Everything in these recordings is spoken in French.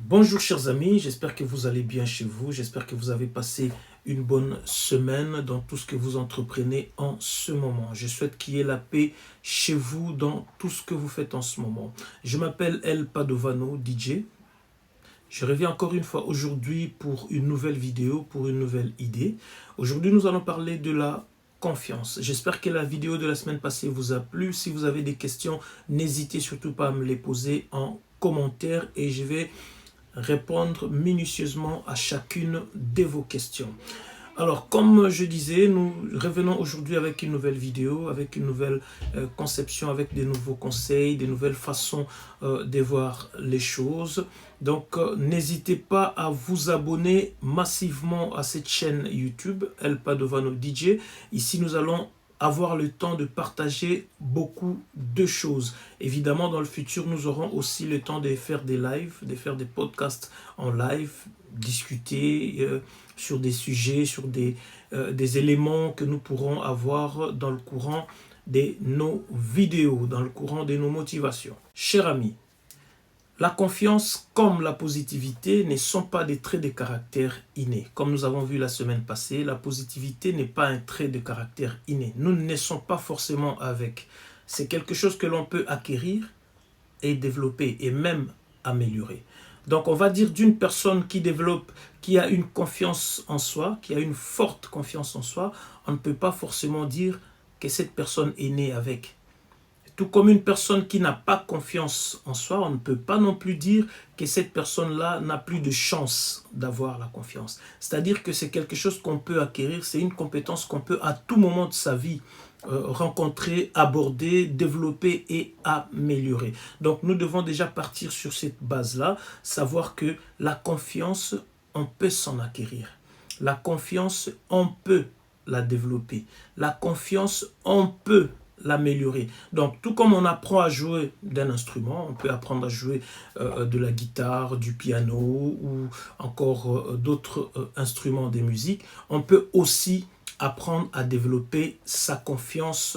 Bonjour chers amis, j'espère que vous allez bien chez vous, j'espère que vous avez passé une bonne semaine dans tout ce que vous entreprenez en ce moment. Je souhaite qu'il y ait la paix chez vous dans tout ce que vous faites en ce moment. Je m'appelle El Padovano, DJ. Je reviens encore une fois aujourd'hui pour une nouvelle vidéo, pour une nouvelle idée. Aujourd'hui, nous allons parler de la confiance. J'espère que la vidéo de la semaine passée vous a plu. Si vous avez des questions, n'hésitez surtout pas à me les poser en commentaire et je vais répondre minutieusement à chacune de vos questions. Alors, comme je disais, nous revenons aujourd'hui avec une nouvelle vidéo, avec une nouvelle conception, avec des nouveaux conseils, des nouvelles façons de voir les choses. Donc, n'hésitez pas à vous abonner massivement à cette chaîne YouTube, El Padovano DJ. Ici, nous allons avoir le temps de partager beaucoup de choses. Évidemment, dans le futur, nous aurons aussi le temps de faire des lives, de faire des podcasts en live, discuter sur des sujets, sur des éléments que nous pourrons avoir dans le courant de nos vidéos, dans le courant de nos motivations. Chers amis, la confiance comme la positivité ne sont pas des traits de caractère innés. Comme nous avons vu la semaine passée, la positivité n'est pas un trait de caractère inné. Nous ne naissons pas forcément avec. C'est quelque chose que l'on peut acquérir et développer et même améliorer. Donc on va dire d'une personne qui développe, qui a une confiance en soi, qui a une forte confiance en soi, on ne peut pas forcément dire que cette personne est née avec. Tout comme une personne qui n'a pas confiance en soi, on ne peut pas non plus dire que cette personne-là n'a plus de chance d'avoir la confiance. C'est-à-dire que c'est quelque chose qu'on peut acquérir, c'est une compétence qu'on peut à tout moment de sa vie rencontrer, aborder, développer et améliorer. Donc nous devons déjà partir sur cette base-là, savoir que la confiance, on peut s'en acquérir. La confiance, on peut la développer. La confiance, on peut l'améliorer. Donc, tout comme on apprend à jouer d'un instrument, on peut apprendre à jouer de la guitare, du piano ou encore d'autres instruments de musique, on peut aussi apprendre à développer sa confiance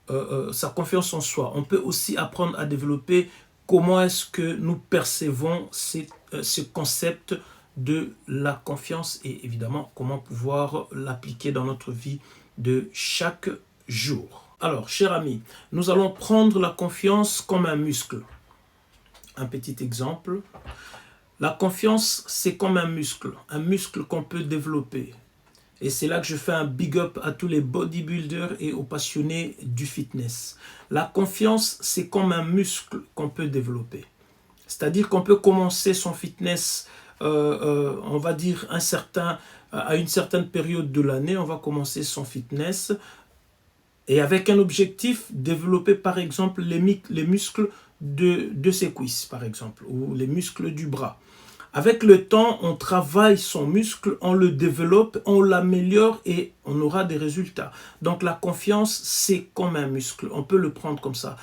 en soi. On peut aussi apprendre à développer comment est-ce que nous percevons ce concept de la confiance et évidemment comment pouvoir l'appliquer dans notre vie de chaque jour. Alors, chers amis, nous allons prendre la confiance comme un muscle. Un petit exemple. La confiance, c'est comme un muscle qu'on peut développer. Et c'est là que je fais un big up à tous les bodybuilders et aux passionnés du fitness. La confiance, c'est comme un muscle qu'on peut développer. C'est-à-dire qu'on peut commencer son fitness, on va dire à une certaine période de l'année, on va commencer son fitness et avec un objectif, développer par exemple les muscles de ses cuisses, par exemple, ou les muscles du bras. Avec le temps, on travaille son muscle, on le développe, on l'améliore et on aura des résultats. Donc la confiance, c'est comme un muscle, on peut le prendre comme ça.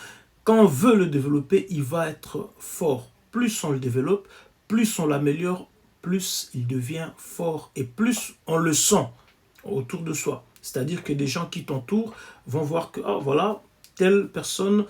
Quand on veut le développer, il va être fort. Plus on le développe, plus on l'améliore, plus il devient fort et plus on le sent autour de soi. C'est-à-dire que des gens qui t'entourent vont voir que, oh, voilà, telle personne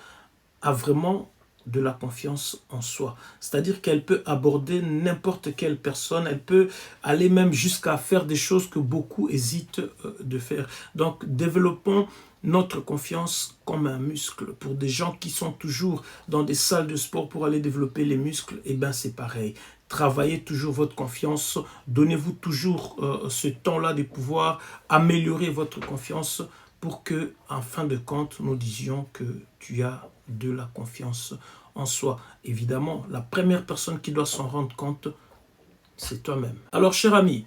a vraiment de la confiance en soi. C'est-à-dire qu'elle peut aborder n'importe quelle personne, elle peut aller même jusqu'à faire des choses que beaucoup hésitent de faire. Donc, développons notre confiance comme un muscle. Pour des gens qui sont toujours dans des salles de sport pour aller développer les muscles, eh bien c'est pareil. Travaillez toujours votre confiance, donnez-vous toujours ce temps-là de pouvoir améliorer votre confiance pour que, en fin de compte, nous disions que tu as de la confiance en soi. Évidemment, la première personne qui doit s'en rendre compte, c'est toi-même. Alors, cher ami,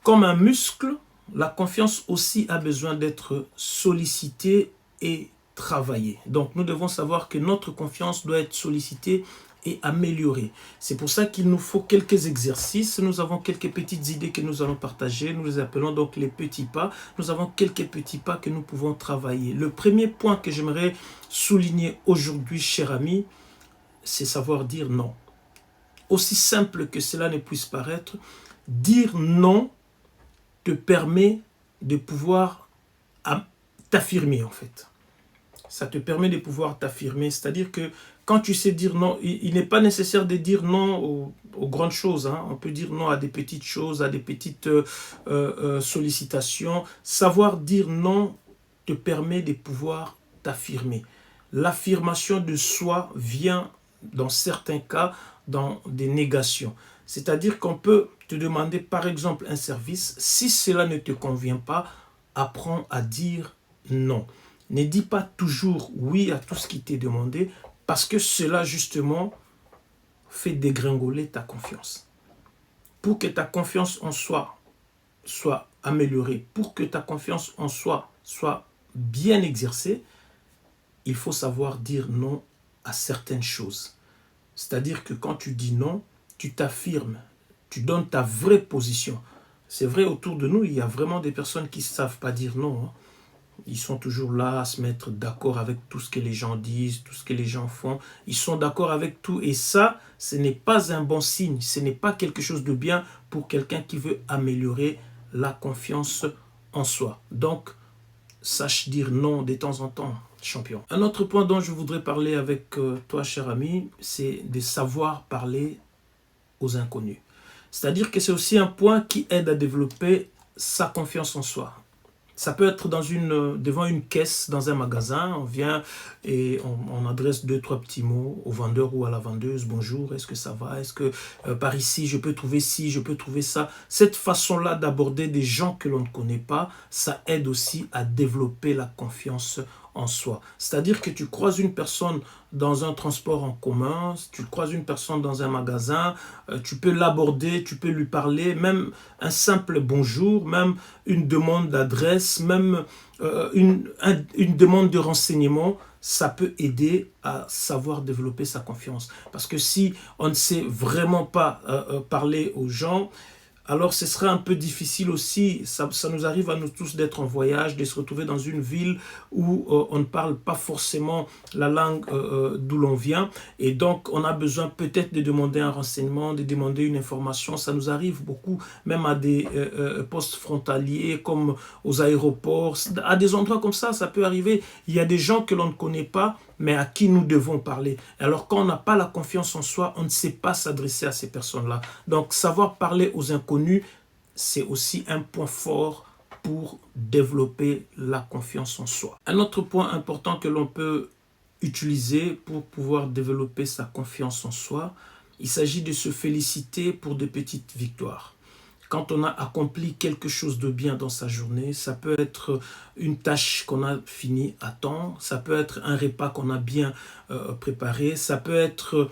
comme un muscle, la confiance aussi a besoin d'être sollicitée et travaillée. Donc, nous devons savoir que notre confiance doit être sollicitée et améliorée. C'est pour ça qu'il nous faut quelques exercices. Nous avons quelques petites idées que nous allons partager. Nous les appelons donc les petits pas. Nous avons quelques petits pas que nous pouvons travailler. Le premier point que j'aimerais souligner aujourd'hui, cher ami, c'est savoir dire non. Aussi simple que cela ne puisse paraître, dire non te permet de pouvoir t'affirmer en fait. Ça te permet de pouvoir t'affirmer, c'est-à-dire que quand tu sais dire non, il n'est pas nécessaire de dire non aux grandes choses, hein. On peut dire non à des petites choses, à des petites sollicitations. Savoir dire non te permet de pouvoir t'affirmer. L'affirmation de soi vient, dans certains cas, dans des négations. C'est-à-dire qu'on peut te demander, par exemple, un service. Si cela ne te convient pas, apprends à dire non. Ne dis pas toujours oui à tout ce qui t'est demandé, parce que cela, justement, fait dégringoler ta confiance. Pour que ta confiance en soi soit améliorée, pour que ta confiance en soi soit bien exercée, il faut savoir dire non à certaines choses. C'est-à-dire que quand tu dis non, tu t'affirmes, tu donnes ta vraie position. C'est vrai, autour de nous, il y a vraiment des personnes qui ne savent pas dire non, hein. Ils sont toujours là à se mettre d'accord avec tout ce que les gens disent, tout ce que les gens font. Ils sont d'accord avec tout. Et ça, ce n'est pas un bon signe. Ce n'est pas quelque chose de bien pour quelqu'un qui veut améliorer la confiance en soi. Donc, sache dire non de temps en temps, champion. Un autre point dont je voudrais parler avec toi, cher ami, c'est de savoir parler aux inconnus. C'est-à-dire que c'est aussi un point qui aide à développer sa confiance en soi. Ça peut être devant une caisse dans un magasin, on vient et on adresse 2-3 petits mots au vendeur ou à la vendeuse. Bonjour, est-ce que ça va? Est-ce que par ici, je peux trouver ci, je peux trouver ça? Cette façon-là d'aborder des gens que l'on ne connaît pas, ça aide aussi à développer la confiance en soi. C'est-à-dire que tu croises une personne dans un transport en commun, tu croises une personne dans un magasin, tu peux l'aborder, tu peux lui parler, même un simple bonjour, même une demande d'adresse, même une demande de renseignement, ça peut aider à savoir développer sa confiance. Parce que si on ne sait vraiment pas parler aux gens, alors ce serait un peu difficile aussi, ça nous arrive à nous tous d'être en voyage, de se retrouver dans une ville où on ne parle pas forcément la langue d'où l'on vient, et donc on a besoin peut-être de demander un renseignement, de demander une information. Ça nous arrive beaucoup, même à des postes frontaliers, comme aux aéroports, à des endroits comme ça peut arriver. Il y a des gens que l'on ne connaît pas, mais à qui nous devons parler. Alors quand on n'a pas la confiance en soi, on ne sait pas s'adresser à ces personnes-là. Donc savoir parler aux inconnus, c'est aussi un point fort pour développer la confiance en soi. Un autre point important que l'on peut utiliser pour pouvoir développer sa confiance en soi, il s'agit de se féliciter pour de petites victoires. Quand on a accompli quelque chose de bien dans sa journée, ça peut être une tâche qu'on a finie à temps, ça peut être un repas qu'on a bien préparé, ça peut être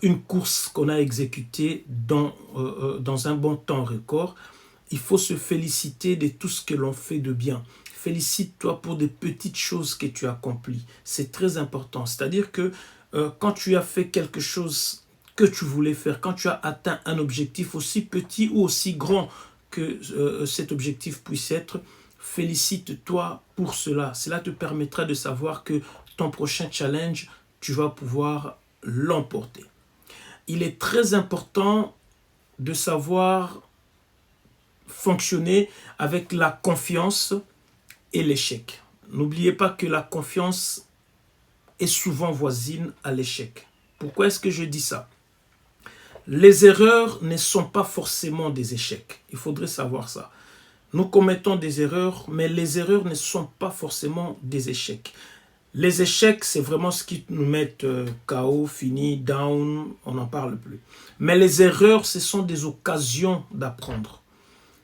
une course qu'on a exécutée dans un bon temps record. Il faut se féliciter de tout ce que l'on fait de bien. Félicite-toi pour des petites choses que tu as accomplies. C'est très important. C'est-à-dire que quand tu as fait quelque chose que tu voulais faire, quand tu as atteint un objectif aussi petit ou aussi grand que cet objectif puisse être, félicite-toi pour cela. Cela te permettra de savoir que ton prochain challenge, tu vas pouvoir l'emporter. Il est très important de savoir fonctionner avec la confiance et l'échec. N'oubliez pas que la confiance est souvent voisine à l'échec. Pourquoi est-ce que je dis ça? Les erreurs ne sont pas forcément des échecs. Il faudrait savoir ça. Nous commettons des erreurs, mais les erreurs ne sont pas forcément des échecs. Les échecs, c'est vraiment ce qui nous met KO, fini, down, on n'en parle plus. Mais les erreurs, ce sont des occasions d'apprendre.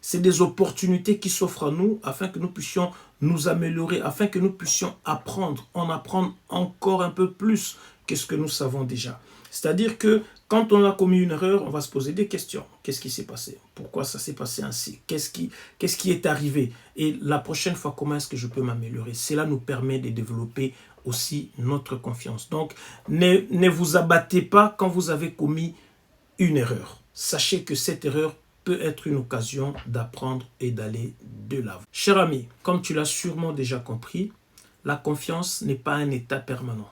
C'est des opportunités qui s'offrent à nous afin que nous puissions nous améliorer, afin que nous puissions apprendre, en apprendre encore un peu plus que ce que nous savons déjà. C'est-à-dire que quand on a commis une erreur, on va se poser des questions. Qu'est-ce qui s'est passé? Pourquoi ça s'est passé ainsi? Qu'est-ce qui est arrivé? Et la prochaine fois, comment est-ce que je peux m'améliorer? Cela nous permet de développer aussi notre confiance. Donc, ne vous abattez pas quand vous avez commis une erreur. Sachez que cette erreur peut être une occasion d'apprendre et d'aller de l'avant. Cher ami, comme tu l'as sûrement déjà compris, la confiance n'est pas un état permanent.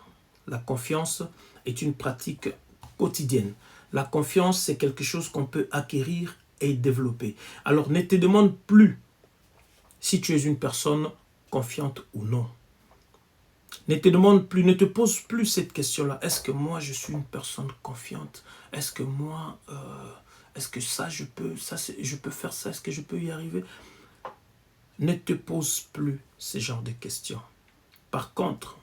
La confiance est une pratique quotidienne. La confiance, c'est quelque chose qu'on peut acquérir et développer. Alors, ne te demande plus si tu es une personne confiante ou non. Ne te demande plus, ne te pose plus cette question-là. Est-ce que moi, je suis une personne confiante? Est-ce que moi, est-ce que ça, je peux faire ça? Est-ce que je peux y arriver? Ne te pose plus ce genre de questions. Par contre,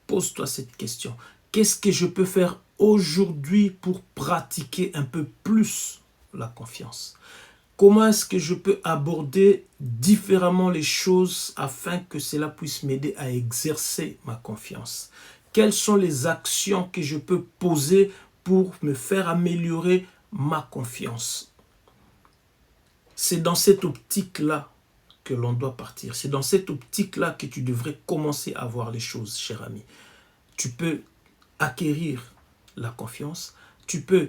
pose-toi cette question. Qu'est-ce que je peux faire aujourd'hui pour pratiquer un peu plus la confiance? Comment est-ce que je peux aborder différemment les choses afin que cela puisse m'aider à exercer ma confiance? Quelles sont les actions que je peux poser pour me faire améliorer ma confiance? C'est dans cette optique-là que l'on doit partir. C'est dans cette optique-là que tu devrais commencer à voir les choses, cher ami. Tu peux acquérir la confiance, tu peux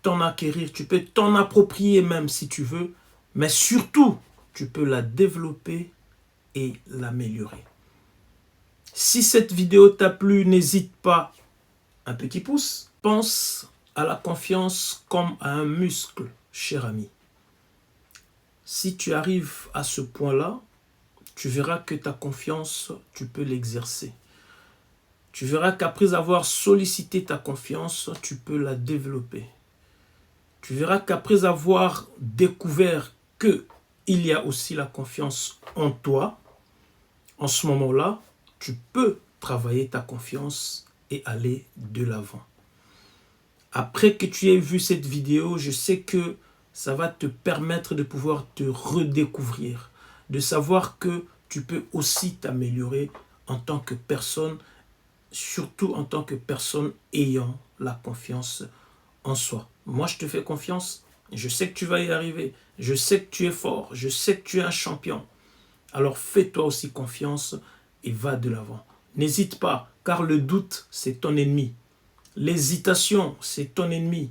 t'en acquérir, tu peux t'en approprier même si tu veux, mais surtout, tu peux la développer et l'améliorer. Si cette vidéo t'a plu, n'hésite pas, un petit pouce. Pense à la confiance comme à un muscle, cher ami. Si tu arrives à ce point-là, tu verras que ta confiance, tu peux l'exercer. Tu verras qu'après avoir sollicité ta confiance, tu peux la développer. Tu verras qu'après avoir découvert qu'il y a aussi la confiance en toi, en ce moment-là, tu peux travailler ta confiance et aller de l'avant. Après que tu aies vu cette vidéo, je sais que ça va te permettre de pouvoir te redécouvrir, de savoir que tu peux aussi t'améliorer en tant que personne, surtout en tant que personne ayant la confiance en soi. Moi, je te fais confiance. Je sais que tu vas y arriver. Je sais que tu es fort. Je sais que tu es un champion. Alors, fais-toi aussi confiance et va de l'avant. N'hésite pas, car le doute, c'est ton ennemi. L'hésitation, c'est ton ennemi.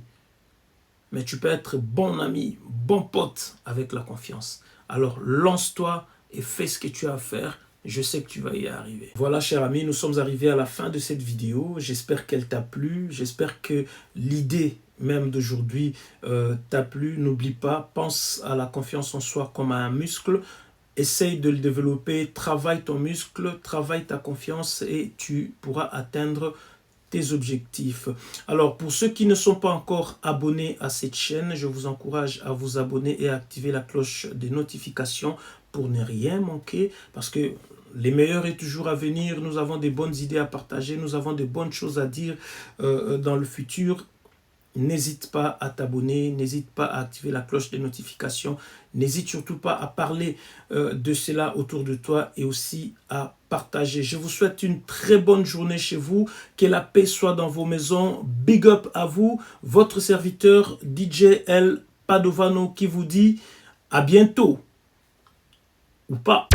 Mais tu peux être bon ami, bon pote avec la confiance. Alors, lance-toi et fais ce que tu as à faire. Je sais que tu vas y arriver. Voilà, cher ami, nous sommes arrivés à la fin de cette vidéo. J'espère qu'elle t'a plu. J'espère que l'idée même d'aujourd'hui t'a plu. N'oublie pas, pense à la confiance en soi comme à un muscle. Essaye de le développer. Travaille ton muscle, travaille ta confiance et tu pourras atteindre tes objectifs. Alors, pour ceux qui ne sont pas encore abonnés à cette chaîne, je vous encourage à vous abonner et à activer la cloche des notifications pour ne rien manquer, parce que les meilleurs est toujours à venir. Nous avons des bonnes idées à partager, nous avons des bonnes choses à dire dans le futur. N'hésite pas à t'abonner, n'hésite pas à activer la cloche des notifications, n'hésite surtout pas à parler de cela autour de toi et aussi à partager. Je vous souhaite une très bonne journée chez vous, que la paix soit dans vos maisons. Big up à vous, votre serviteur DJ El Padovano qui vous dit à bientôt ou pas.